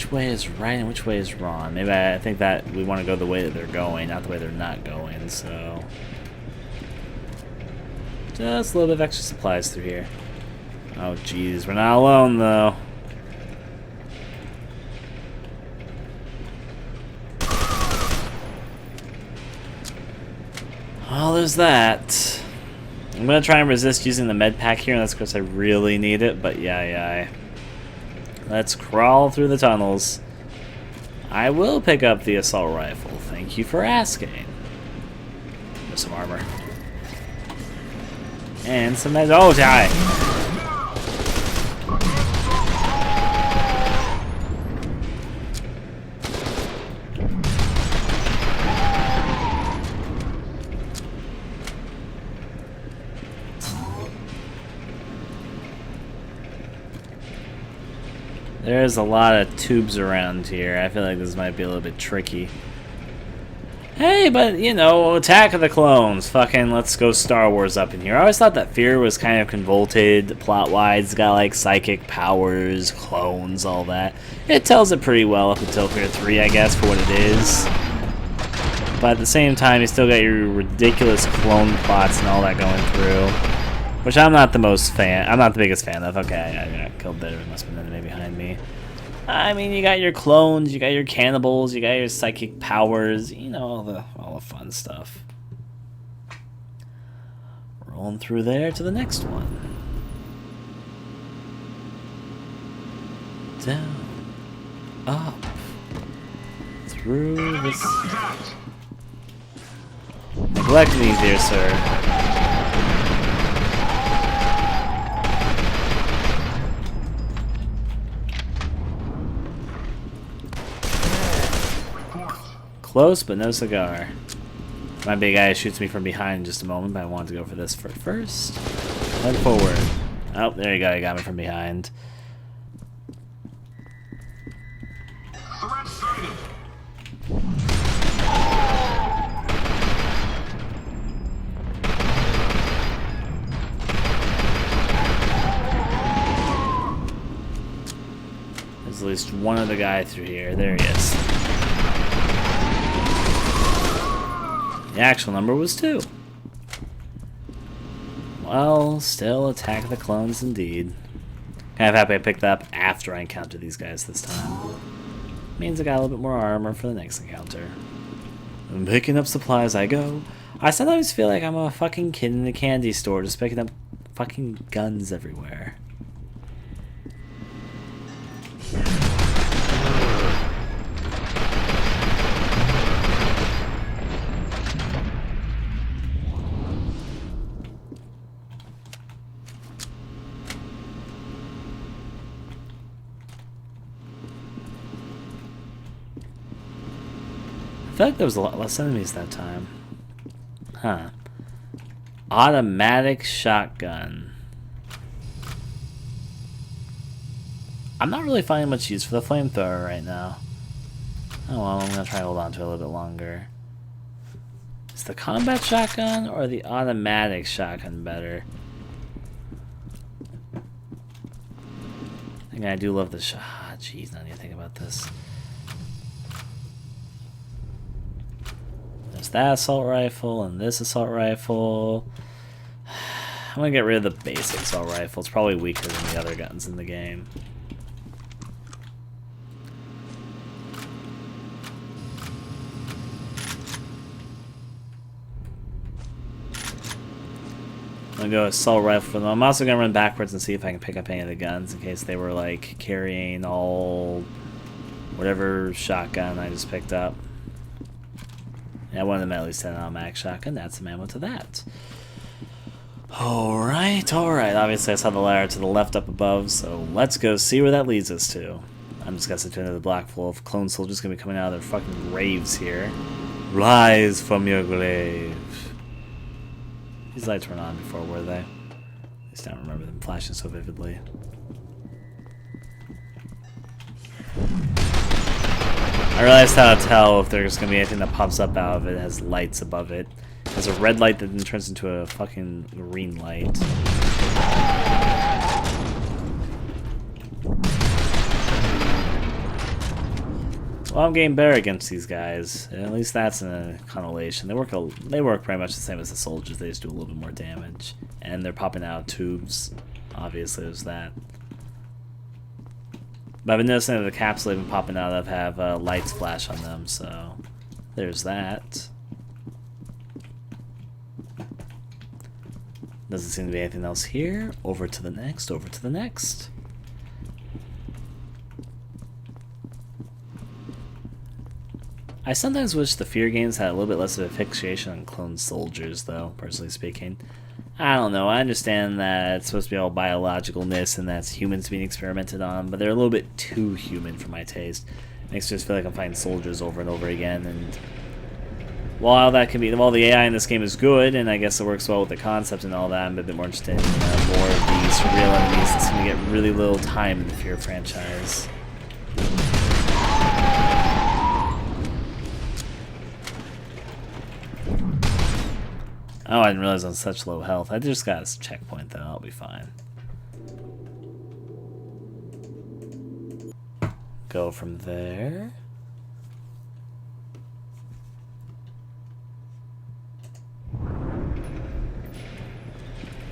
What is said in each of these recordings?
which way is right and which way is wrong. Maybe I think that we want to go the way that they're going, not the way they're not going, so... Just a little bit of extra supplies through here. Oh, jeez, we're not alone, though. Well, there's that. I'm gonna try and resist using the med pack here, and that's because I really need it, but yeah. Let's crawl through the tunnels. I will pick up the assault rifle. Thank you for asking. There's some armor. And some meds. Oh, die! There's a lot of tubes around here. I feel like this might be a little bit tricky. Hey, but, you know, Attack of the Clones. Fucking let's go Star Wars up in here. I always thought that F.E.A.R was kind of convoluted plot-wise. It's got, like, psychic powers, clones, all that. It tells it pretty well up until F.E.A.R 3, I guess, for what it is. But at the same time, you still got your ridiculous clone plots and all that going through. Which I'm not the biggest fan of. Okay, I got killed there. There must have been an enemy behind me. I mean, you got your clones, you got your cannibals, you got your psychic powers, you know, all the fun stuff. Rolling through there to the next one. Down, up, through this. Neglect me, dear sir. Close, but no cigar. My big guy shoots me from behind in just a moment, but I want to go for this first. Head forward. Oh, there you go. You got me from behind. There's at least one other guy through here. There he is. The actual number was 2. Well, still Attack of the Clones indeed. Kind of happy I picked that up after I encountered these guys this time. Means I got a little bit more armor for the next encounter. I'm picking up supplies as I go. I sometimes feel like I'm a fucking kid in a candy store just picking up fucking guns everywhere. I feel like there was a lot less enemies that time. Huh. Automatic shotgun. I'm not really finding much use for the flamethrower right now. Oh well, I'm gonna try to hold on to it a little bit longer. Is the combat shotgun or the automatic shotgun better? I think I do love the shot. Jeez, now I need to think about this. There's that assault rifle and this assault rifle. I'm gonna get rid of the basic assault rifle. It's probably weaker than the other guns in the game. I'm gonna go assault rifle for them. I'm also gonna run backwards and see if I can pick up any of the guns in case they were like carrying all whatever shotgun I just picked up. Yeah, one of them at least had an automatic shotgun. That's some ammo to that. Alright. Obviously I saw the ladder to the left up above, so let's go see where that leads us to. I'm just guessing to another block full of clone soldiers gonna be coming out of their fucking graves here. Rise from your grave. These lights weren't on before, were they? At least I don't remember them flashing so vividly. I realized how to tell if there's gonna be anything that pops up out of it. It has lights above it. It has a red light that then turns into a fucking green light. Well, I'm getting better against these guys. At least that's a consolation. They work pretty much the same as the soldiers. They just do a little bit more damage, and they're popping out tubes. Obviously, there's that. But I've been noticing that the capsule they've been popping out of have lights flash on them, so there's that. Doesn't seem to be anything else here. Over to the next, over to the next. I sometimes wish the F.E.A.R games had a little bit less of a fixation on clone soldiers, though, personally speaking. I don't know, I understand that it's supposed to be all biologicalness and that's humans being experimented on, but they're a little bit too human for my taste. It makes me just feel like I'm fighting soldiers over and over again, and while that can be, while the AI in this game is good, and I guess it works well with the concept and all that, I'm a bit more interested in more of these real enemies that seem to get really little time in the F.E.A.R franchise. Oh, I didn't realize I was such low health. I just got a checkpoint though, I'll be fine. Go from there.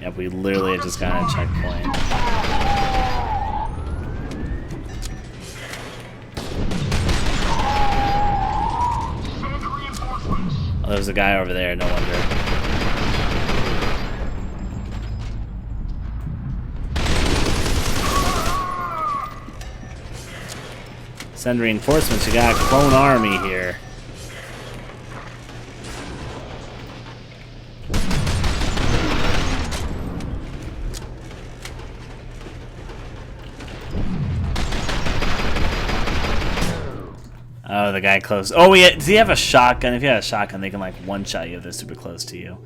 Yep, we literally just got a checkpoint. Oh, there's a guy over there, no wonder. Send reinforcements, you got a clone army here. Oh, the guy close. Oh, does he have a shotgun? If you have a shotgun, they can like one-shot you if they're super close to you.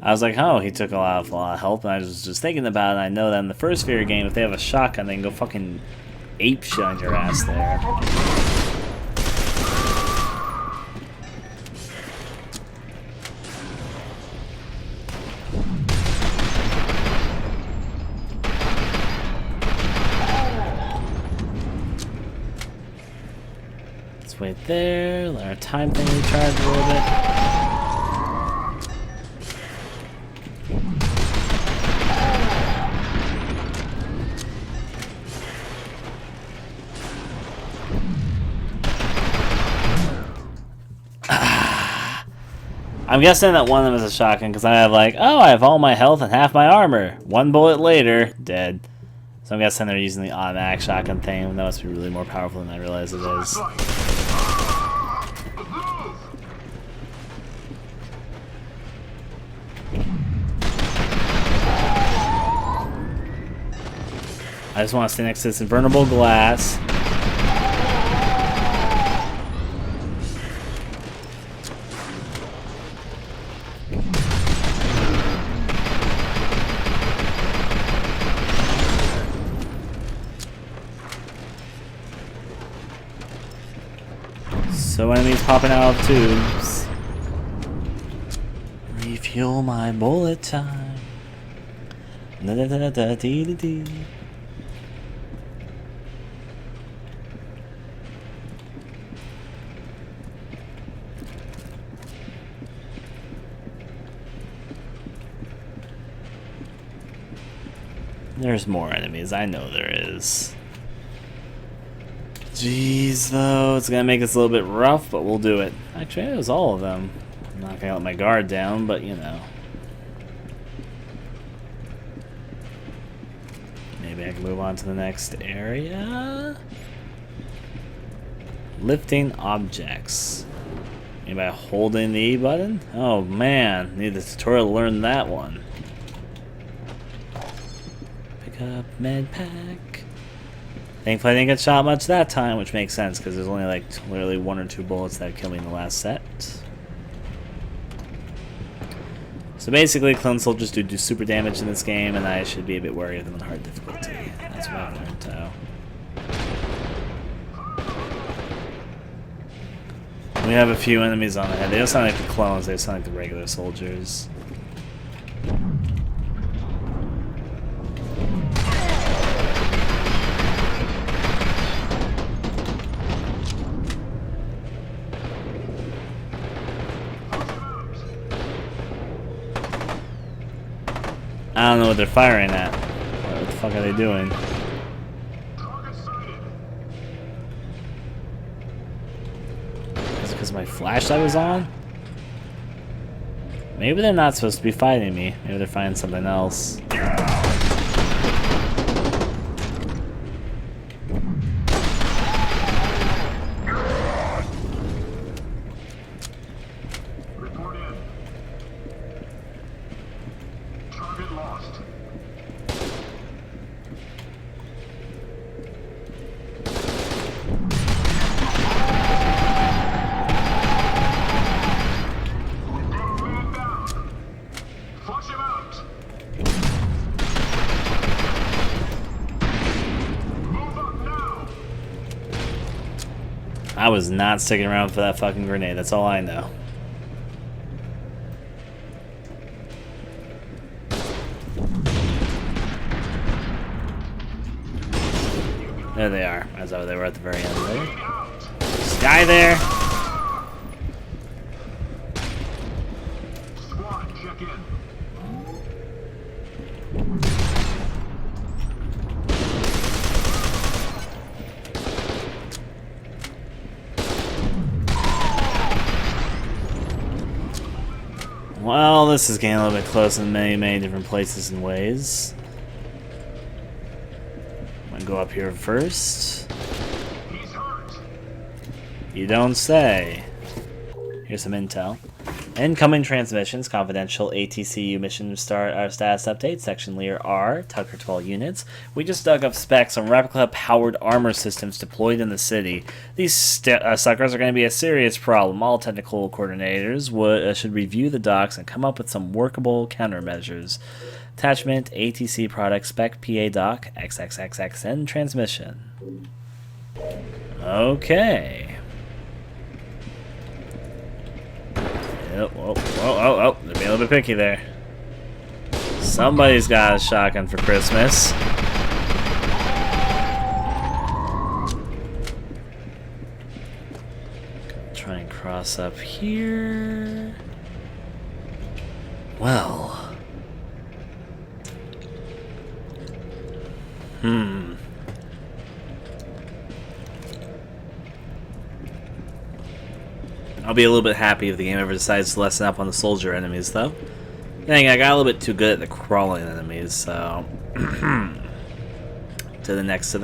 I was like, oh, he took a lot of health, and I was just thinking about it, and I know that in the first F.E.A.R game, if they have a shotgun, they can go fucking ape shit on your ass there. Let's wait there, let our time thing recharge a little bit. I'm guessing that one of them is a shotgun because I have like, oh, I have all my health and half my armor. One bullet later, dead. So I'm guessing they're using the automatic shotgun thing. That must be really more powerful than I realize it is. I just want to stay next to this invulnerable glass. So enemies popping out of tubes. Refuel my bullet time. Da da da da dee dee dee. There's more enemies, I know there is. Jeez, though, it's gonna make this a little bit rough, but we'll do it. Actually, it was all of them. I'm not gonna let my guard down, but you know. Maybe I can move on to the next area. Lifting objects. Maybe by holding the E button? Oh man, need the tutorial to learn that one. Pick up med pack. Thankfully I didn't get shot much that time, which makes sense because there's only like literally 1 or 2 bullets that killed me in the last set. So basically, clone soldiers do super damage in this game, and I should be a bit wary of them on hard difficulty. That's what I've learned, so. We have a few enemies on the head. They don't sound like the clones, they sound like the regular soldiers. I don't know what they're firing at. What the fuck are they doing? Is it because my flashlight was on? Maybe they're not supposed to be fighting me. Maybe they're fighting something else. I was not sticking around for that fucking grenade, that's all I know. There they are. As though they were at the very end there. There's a guy there. Squad, check in. Well, this is getting a little bit close in many, many different places and ways. I'm gonna go up here first. He's hurt. You don't say. Here's some intel. Incoming transmissions, confidential ATCU mission status update, section F.E.A.R, Tucker 12 units. We just dug up specs on replica-powered armor systems deployed in the city. These suckers are going to be a serious problem. All technical coordinators should review the docs and come up with some workable countermeasures. Attachment, ATC product spec PA doc, XXXXN transmission. Okay. Oh, they're being a little bit picky there. Somebody's got a shotgun for Christmas. Try and cross up here. Well. I'll be a little bit happy if the game ever decides to lessen up on the soldier enemies, though. Dang, I got a little bit too good at the crawling enemies, so... to the next.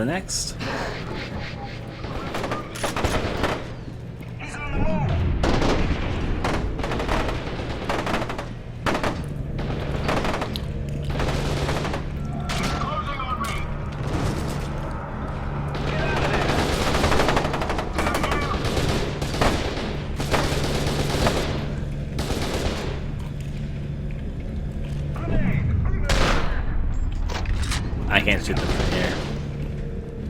I can't shoot them from here.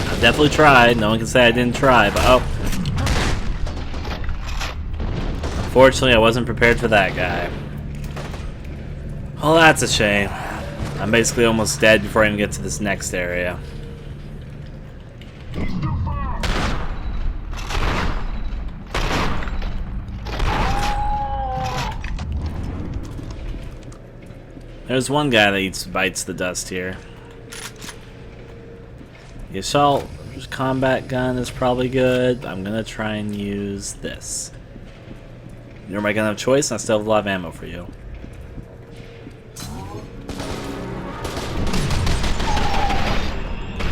I've definitely tried. No one can say I didn't try, but oh. Unfortunately, I wasn't prepared for that guy. Well, that's a shame. I'm basically almost dead before I even get to this next area. There's one guy that bites the dust here. The assault combat gun is probably good, but I'm gonna try and use this. You're my gun of choice, and I still have a lot of ammo for you.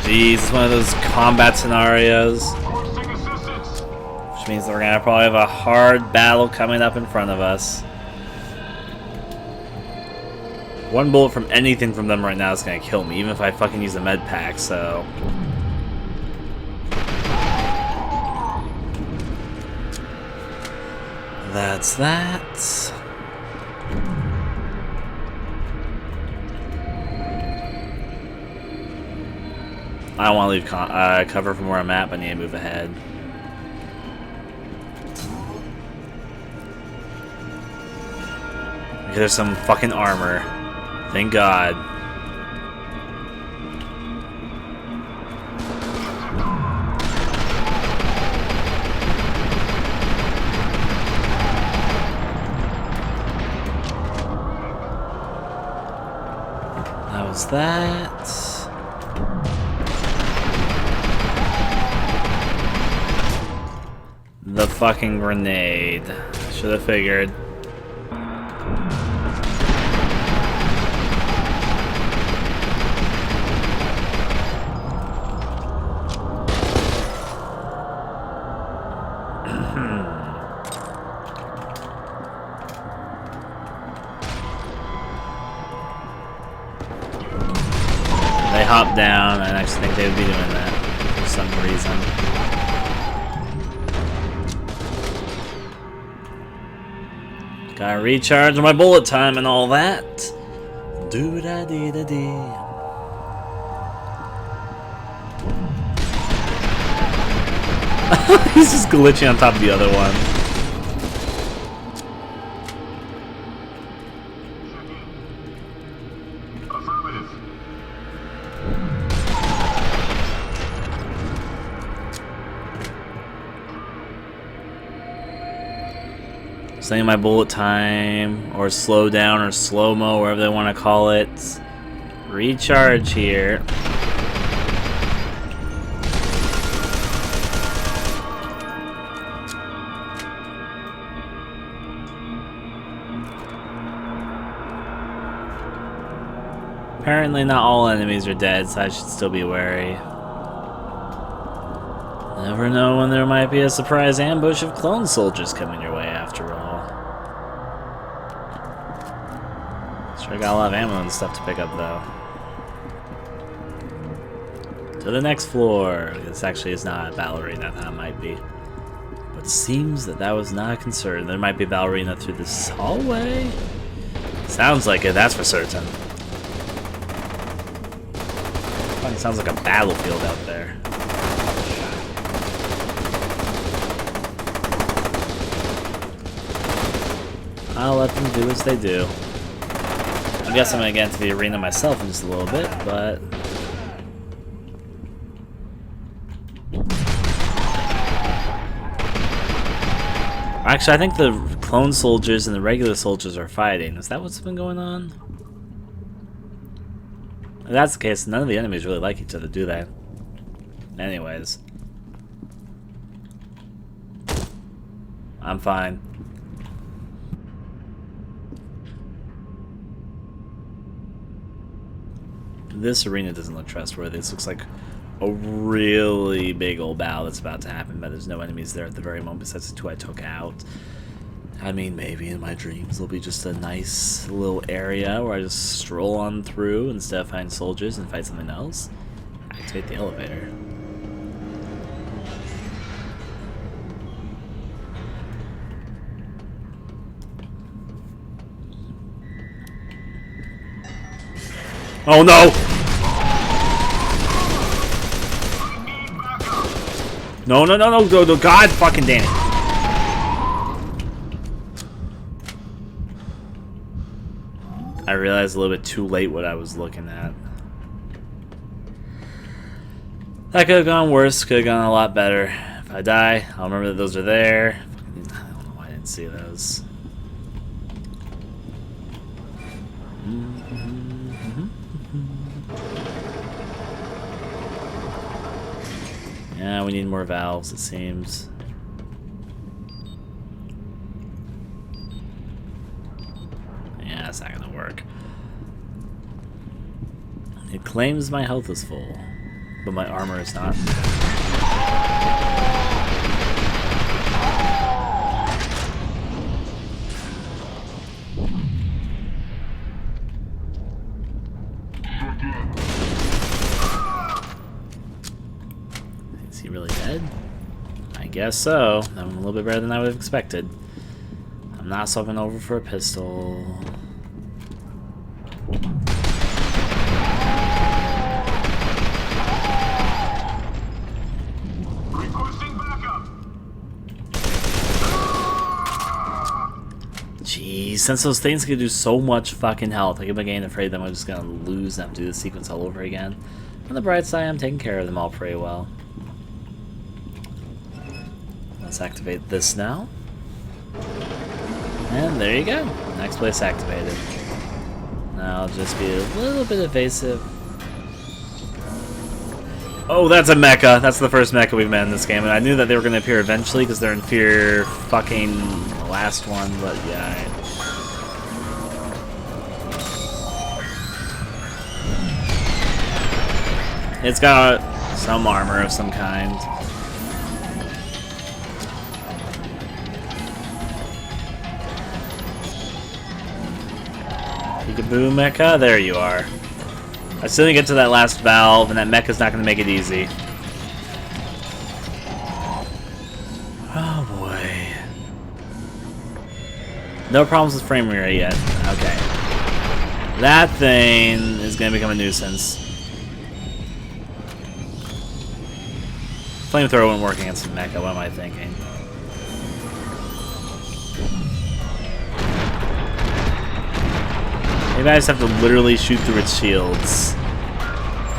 Jeez, it's one of those combat scenarios. Which means that we're gonna probably have a hard battle coming up in front of us. One bullet from anything from them right now is gonna kill me, even if I fucking use a med pack, so... That's that. I don't want to leave cover from where I'm at, but I need to move ahead. Okay, there's some fucking armor. Thank God. What's that? The fucking grenade. Should have figured. They hopped down, and I actually think they would be doing that for some reason. Gotta recharge my bullet time and all that. Do da dee da dee. He's just glitching on top of the other one. Affirmative. Setting my bullet time, or slow down, or slow-mo, whatever they want to call it. Recharge here. Apparently not all enemies are dead, so I should still be wary. Never know when there might be a surprise ambush of clone soldiers coming your way after all. Sure got a lot of ammo and stuff to pick up though. To the next floor. This actually is not a ballerina, that might be. But it seems that was not a concern. There might be a ballerina through this hallway? Sounds like it, that's for certain. It sounds like a battlefield out there. I'll let them do as they do. I guess I'm gonna get into the arena myself in just a little bit, but... Actually, I think the clone soldiers and the regular soldiers are fighting. Is that what's been going on? If that's the case, none of the enemies really like each other, do they? Anyways. I'm fine. This arena doesn't look trustworthy. This looks like a really big old battle that's about to happen, but there's no enemies there at the very moment besides the two I took out. I mean, maybe in my dreams there'll be just a nice little area where I just stroll on through instead of find soldiers and fight something else. Activate the elevator. Oh no! No, no, no, no, no, no, God fucking damn it. I realized a little bit too late what I was looking at. That could have gone worse, could have gone a lot better. If I die, I'll remember that those are there. I don't know why I didn't see those. Yeah, we need more valves, it seems. Yeah, that's not gonna work. It claims my health is full, but my armor is not. Is he really dead? I guess so. I'm a little bit better than I would have expected. I'm not swapping over for a pistol. Requesting backup. Jeez, since those things can do so much fucking health, I keep getting afraid that I'm just gonna lose and have to do the sequence all over again. On the bright side, I'm taking care of them all pretty well. Let's activate this now. And there you go. Next place activated. I'll just be a little bit evasive. Oh, that's a mecha. That's the first mecha we've met in this game, and I knew that they were going to appear eventually because they're in F.E.A.R. fucking the last one, but yeah. It's got some armor of some kind. Peekaboo mecha, there you are. I still didn't get to that last valve, and that mecha's not going to make it easy. Oh boy. No problems with frame rate yet. Okay. That thing is going to become a nuisance. Flamethrower wouldn't work against the mecha, what am I thinking? Maybe I just have to literally shoot through its shields.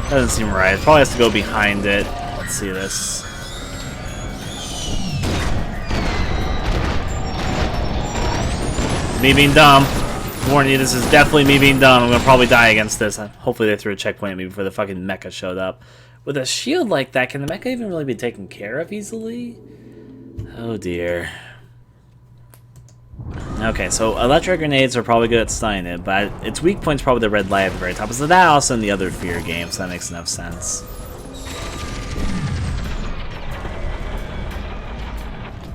Doesn't seem right. It probably has to go behind it. Let's see this. Me being dumb. Warning you, this is definitely me being dumb. I'm gonna probably die against this. Hopefully they threw a checkpoint at me before the fucking mecha showed up. With a shield like that, can the mecha even really be taken care of easily? Oh dear. Okay, so electric grenades are probably good at stunning it, but its weak point's probably the red light at the very top. So that also in the other F.E.A.R. games, so that makes enough sense.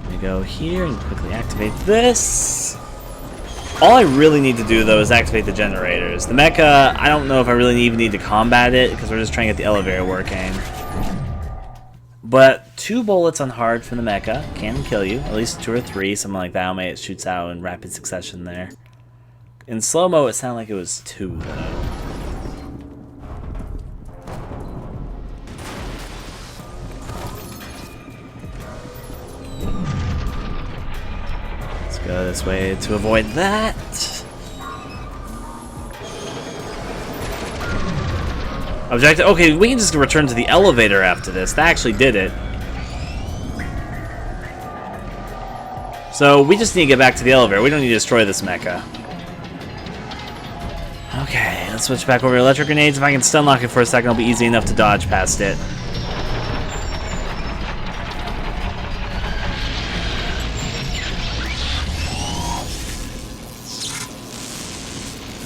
Let me go here and quickly activate this. All I really need to do, though, is activate the generators. The mecha, I don't know if I really even need to combat it, because we're just trying to get the elevator working. But 2 bullets on hard from the mecha can kill you. At least 2 or 3, something like that. Maybe it shoots out in rapid succession there. In slow-mo, it sounded like it was 2, though. Let's go this way to avoid that. Objective. Okay, we can just return to the elevator after this. That actually did it. So we just need to get back to the elevator. We don't need to destroy this mecha. Okay, let's switch back over to electric grenades. If I can stun lock it for a second, it'll be easy enough to dodge past it.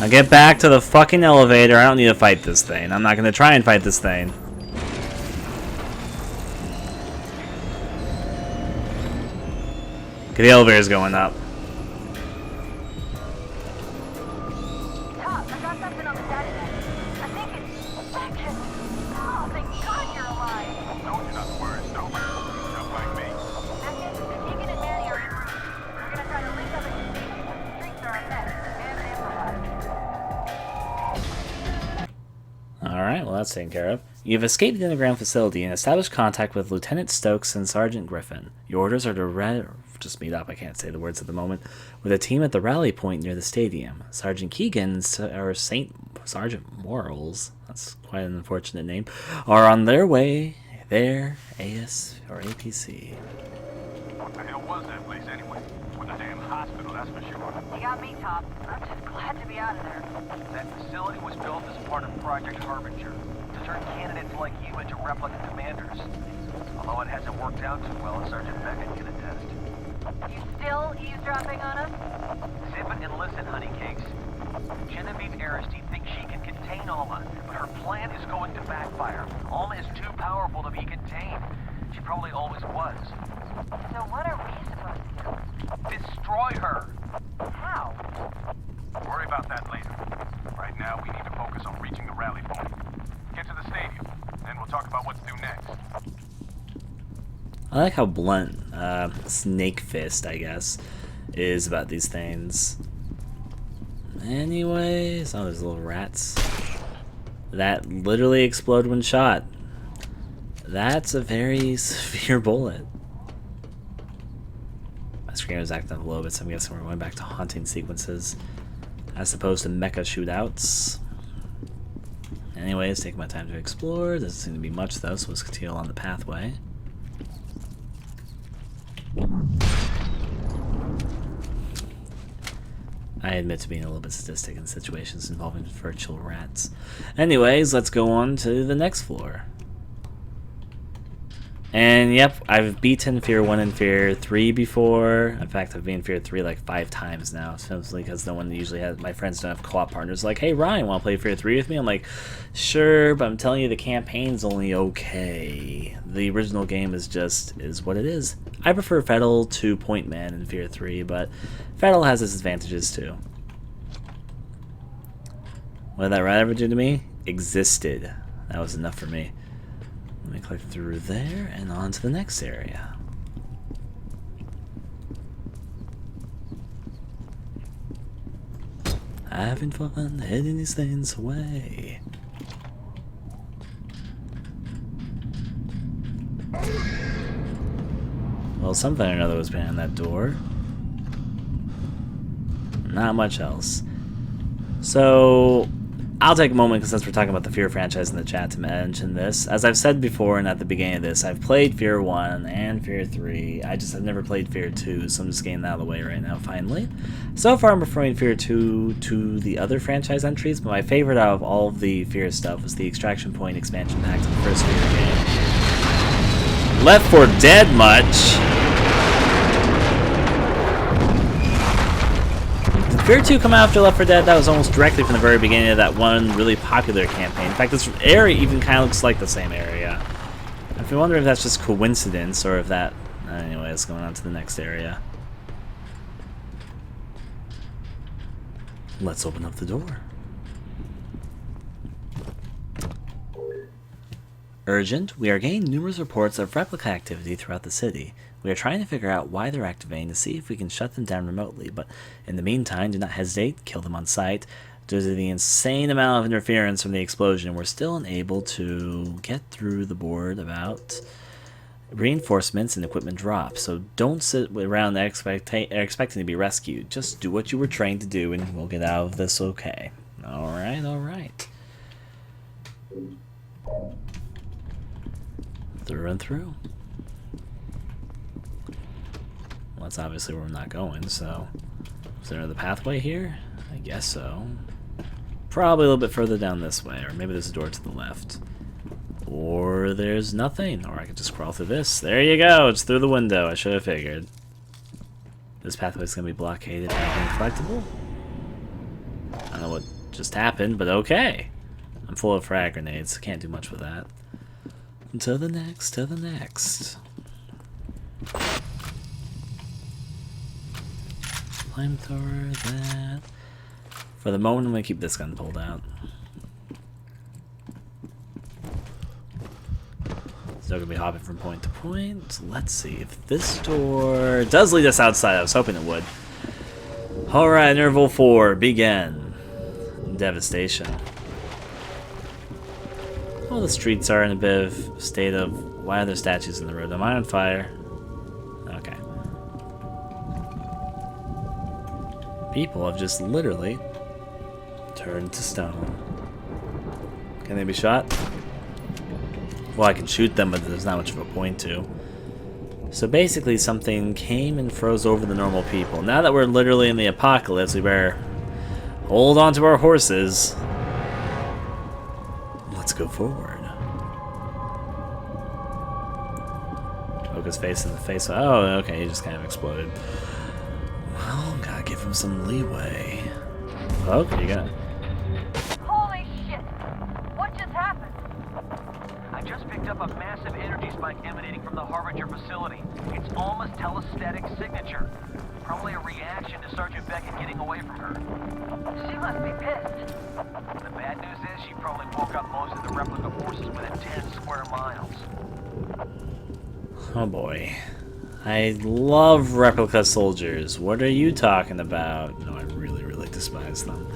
I'll get back to the fucking elevator. I don't need to fight this thing. I'm not going to try and fight this thing. Okay, the elevator's going up. Top, I got something on the database. I think it's infection. Oh, thank God you're alive. Told you not to worry, Stoker. Just like me. Second, Keegan and Manny are en route. We're gonna try to link up at the station. The streets are a mess. And improvised. Alright, well that's taken care of. You've escaped the underground facility and established contact with Lieutenant Stokes and Sergeant Griffin. Your orders are to just meet up, I can't say the words at the moment, with a team at the rally point near the stadium. Sergeant Keegan or Sergeant Morals, that's quite an unfortunate name, are on their way there, AS or APC. What the hell was that place anyway? With a damn hospital, that's for sure. You got me, Top. I'm just glad to be out of there. That facility was built as part of Project Harbinger to turn candidates like you into replica commanders. Although it hasn't worked out too well, as Sergeant Beckett can attest. You still eavesdropping on us? Zip it and listen, honeycakes. Genevieve Aristide thinks she can contain Alma, but her plan is going to backfire. Alma is too powerful to be contained. She probably always was. So what are we supposed to do? Destroy her! How? Worry about that later. Right now, we need to focus on reaching the rally point. Get to the stadium, then we'll talk about what to do next. I like how blunt Snake Fist, I guess, is about these things. Anyways, oh, there's little rats that literally explode when shot. That's a very severe bullet. My screen was acting up a little bit, so I'm guessing we're going back to haunting sequences as opposed to mecha shootouts. Anyways, taking my time to explore. Doesn't seem to be much though, so let's continue along the pathway. I admit to being a little bit sadistic in situations involving virtual rats. Anyways, let's go on to the next floor. And yep, I've beaten F.E.A.R 1 and F.E.A.R 3 before. In fact, I've beaten F.E.A.R 3 like 5 times now. Simply because no one usually has, my friends don't have co-op partners. Like, hey Ryan, want to play F.E.A.R 3 with me? I'm like, sure, but I'm telling you the campaign's only okay. The original game is what it is. I prefer Fettel to Point Man in F.E.A.R 3, but Fettel has its advantages too. What did that rat ever do to me? Existed. That was enough for me. Let me click through there and on to the next area. Having fun hiding these things away. Well, something or another was behind that door. Not much else. So, I'll take a moment, because since we're talking about the F.E.A.R franchise in the chat, to mention this. As I've said before and at the beginning of this, I've played F.E.A.R 1 and F.E.A.R 3. I've never played F.E.A.R 2, so I'm just getting that out of the way right now, finally. So far, I'm preferring F.E.A.R 2 to the other franchise entries, but my favorite out of all of the F.E.A.R stuff was the Extraction Point expansion pack to the first F.E.A.R game. Left 4 Dead much? F.E.A.R 2 come after Left 4 Dead? That was almost directly from the very beginning of that one really popular campaign. In fact, this area even kind of looks like the same area. If you wonder if that's just coincidence or if that... Anyways, going on to the next area. Let's open up the door. Urgent. We are getting numerous reports of replica activity throughout the city. We are trying to figure out why they're activating to see if we can shut them down remotely, but in the meantime, do not hesitate, kill them on sight. Due to the insane amount of interference from the explosion, we're still unable to get through the board about reinforcements and equipment drop, so don't sit around expecting to be rescued. Just do what you were trained to do and we'll get out of this okay. Alright, alright. Through and through. Well, that's obviously where we're not going, so... Is there another pathway here? I guess so. Probably a little bit further down this way, or maybe there's a door to the left. Or there's nothing, or I could just crawl through this. There you go, it's through the window, I should have figured. This pathway's gonna be blockaded and inflectable? I don't know what just happened, but okay. I'm full of frag grenades, can't do much with that. To the next, to the next. Flamethrower, that. For the moment, I'm gonna keep this gun pulled out. Still gonna be hopping from point to point. Let's see if this door does lead us outside. I was hoping it would. Alright, interval 4, begin. Devastation. Well, the streets are in a bit of state of... Why are there statues in the road? Am I on fire? Okay. People have just literally turned to stone. Can they be shot? Well, I can shoot them, but there's not much of a point to. So basically something came and froze over the normal people. Now that we're literally in the apocalypse, we better hold on to our horses. Let's go forward. Poke his face in the face. Oh, okay, he just kind of exploded. Well, gotta give him some leeway. Okay, you got it. Holy shit! What just happened? I just picked up a massive energy spike emanating from the Harbinger facility. It's almost telestatic signature. Probably a reaction to Sergeant Beckett getting away from her. She must be pissed. The bad news is she probably woke up most of the replica forces within 10 square miles. Oh boy. I love replica soldiers. What are you talking about? No, I really, really despise them.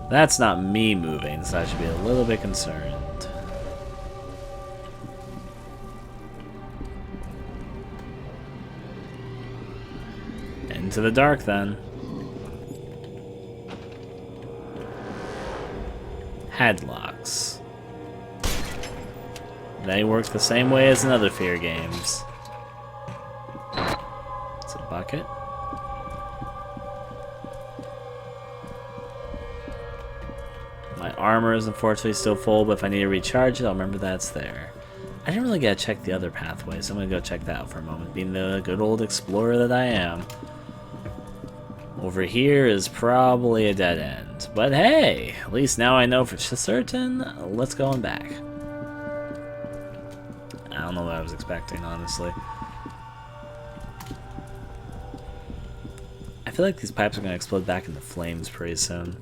That's not me moving, so I should be a little bit concerned. Into the dark, then. Headlocks. They work the same way as in other F.E.A.R games. So Bucket. My armor is unfortunately still full, but if I need to recharge it, I'll remember that's there. I didn't really get to check the other pathway, so I'm gonna go check that out for a moment, being the good old explorer that I am. Over here is probably a dead end. But hey, at least now I know for certain. Let's go on back. I don't know what I was expecting, honestly. I feel like these pipes are going to explode back into flames pretty soon.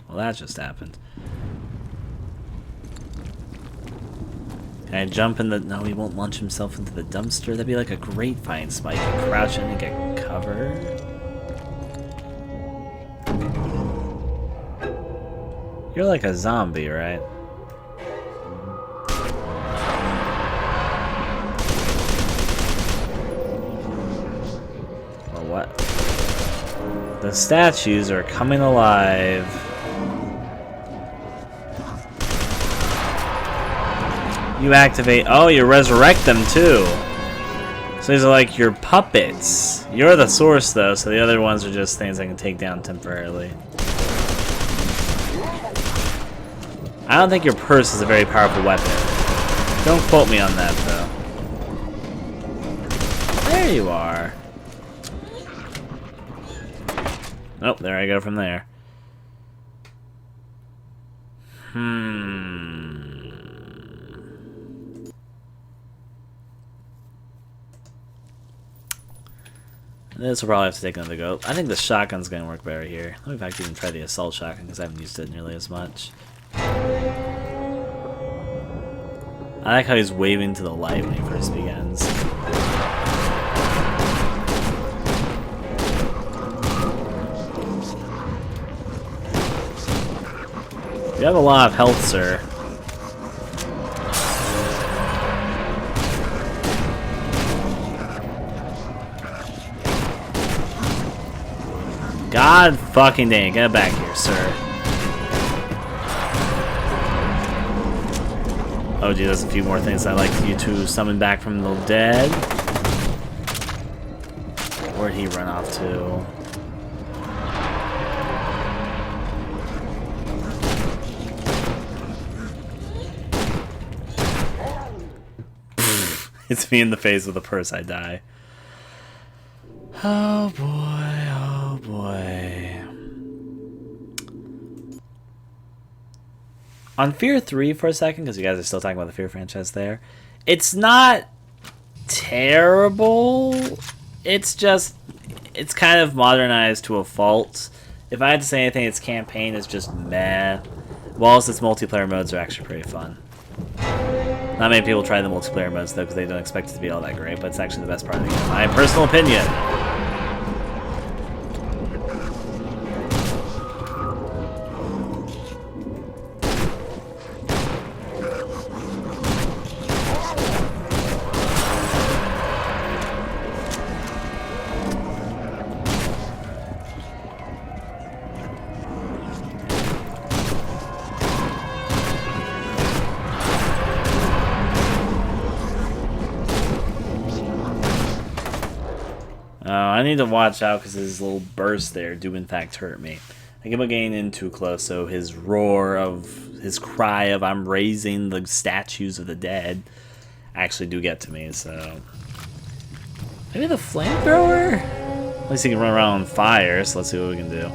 Well, that just happened. Can I jump in the... No, he won't launch himself into the dumpster. That'd be like a great find spot. You can crouch in and get cover. You're like a zombie, right? Or what? The statues are coming alive. You activate... Oh, you resurrect them too. So these are like your puppets. You're the source though, so the other ones are just things I can take down temporarily. I don't think your purse is a very powerful weapon. Don't quote me on that though. There you are. Oh, there I go from there. This will probably have to take another go. I think the shotgun's going to work better here. Let me in fact even try the assault shotgun because I haven't used it nearly as much. I like how he's waving to the light when he first begins. You have a lot of health, sir. God fucking dang, get back here, sir. Oh gee, there's a few more things I'd like you to summon back from the dead. Where'd he run off to? It's me in the face with a purse, I die. Oh boy, oh boy. On F.E.A.R 3 for a second, because you guys are still talking about the F.E.A.R franchise there, it's not terrible. It's just, it's kind of modernized to a fault. If I had to say anything, its campaign is just meh. Whilst its multiplayer modes are actually pretty fun. Not many people try the multiplayer modes though, because they don't expect it to be all that great, but it's actually the best part of the game. My personal opinion. I need to watch out because his little bursts there do in fact hurt me. I think I'm getting in too close, so his roar of, his cry of I'm raising the statues of the dead actually do get to me, so... Maybe the flamethrower? At least he can run around on fire, so let's see what we can do.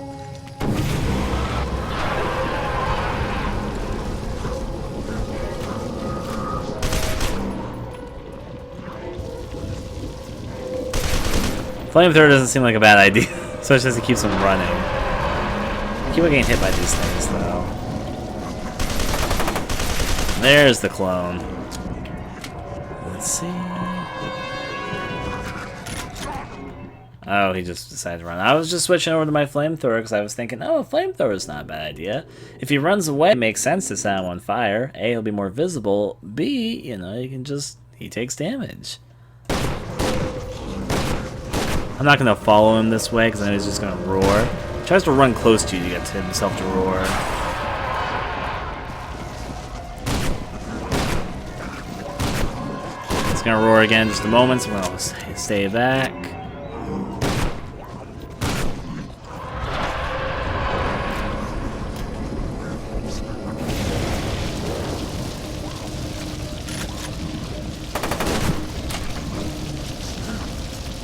Flamethrower doesn't seem like a bad idea, especially as it keeps him running. I keep on getting hit by these things, though. There's the clone. Let's see. Oh, he just decided to run. I was just switching over to my flamethrower because I was thinking, oh, a flamethrower is not a bad idea. If he runs away, it makes sense to set him on fire. A, he'll be more visible. B, you know, you can just, he takes damage. I'm not going to follow him this way because I know he's just going to roar. He tries to run close to you to get himself to roar. It's gonna roar again in just a moment, so I'm gonna stay back.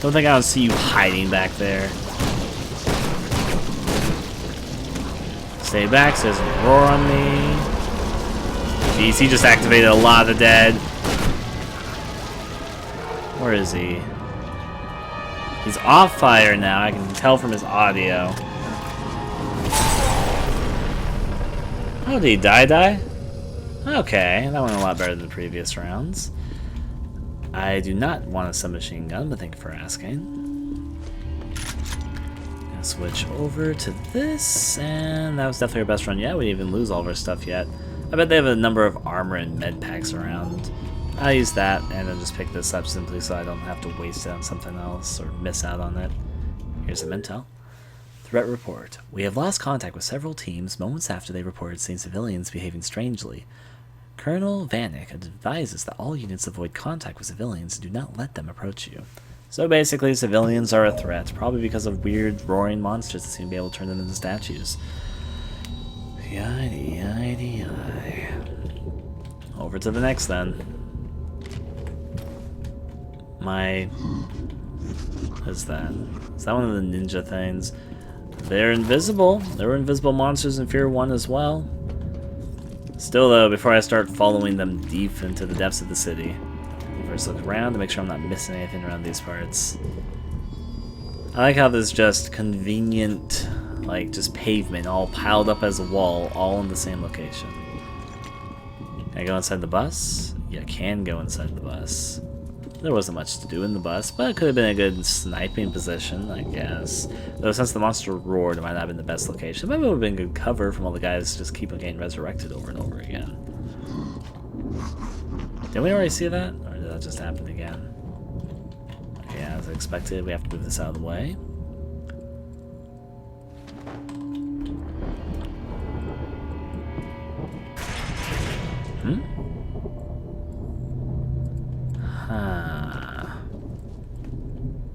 Don't think I would see you hiding back there. Stay back so it doesn't roar on me. Jeez, he just activated a lot of the dead. Where is he? He's off fire now, I can tell from his audio. Oh, did he die? Okay, that went a lot better than the previous rounds. I do not want a submachine gun, but thank you for asking. Gonna switch over to this, and that was definitely our best run yet. We didn't even lose all of our stuff yet. I bet they have a number of armor and med packs around. I'll use that and then just pick this up simply so I don't have to waste it on something else or miss out on it. Here's some intel. Threat report. We have lost contact with several teams moments after they reported seeing civilians behaving strangely. Colonel P.A.N.I.C.S advises that all units avoid contact with civilians and do not let them approach you. So basically, civilians are a threat, probably because of weird roaring monsters that seem to be able to turn them into statues. Yidey. Over to the next then. What is that? Is that one of the ninja things? They're invisible. There were invisible monsters in F.E.A.R 1 as well. Still though, before I start following them deep into the depths of the city, first look around to make sure I'm not missing anything around these parts. I like how there's just convenient, like, just pavement all piled up as a wall, all in the same location. Can I go inside the bus? Yeah, I can go inside the bus. There wasn't much to do in the bus, but it could have been a good sniping position, I guess. Though since the monster roared, it might not have been the best location. Maybe it would have been good cover from all the guys just keep on getting resurrected over and over again. Did we already see that? Or did that just happen again? Yeah, as expected, we have to move this out of the way.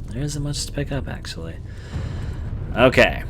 There isn't much to pick up, actually. Okay.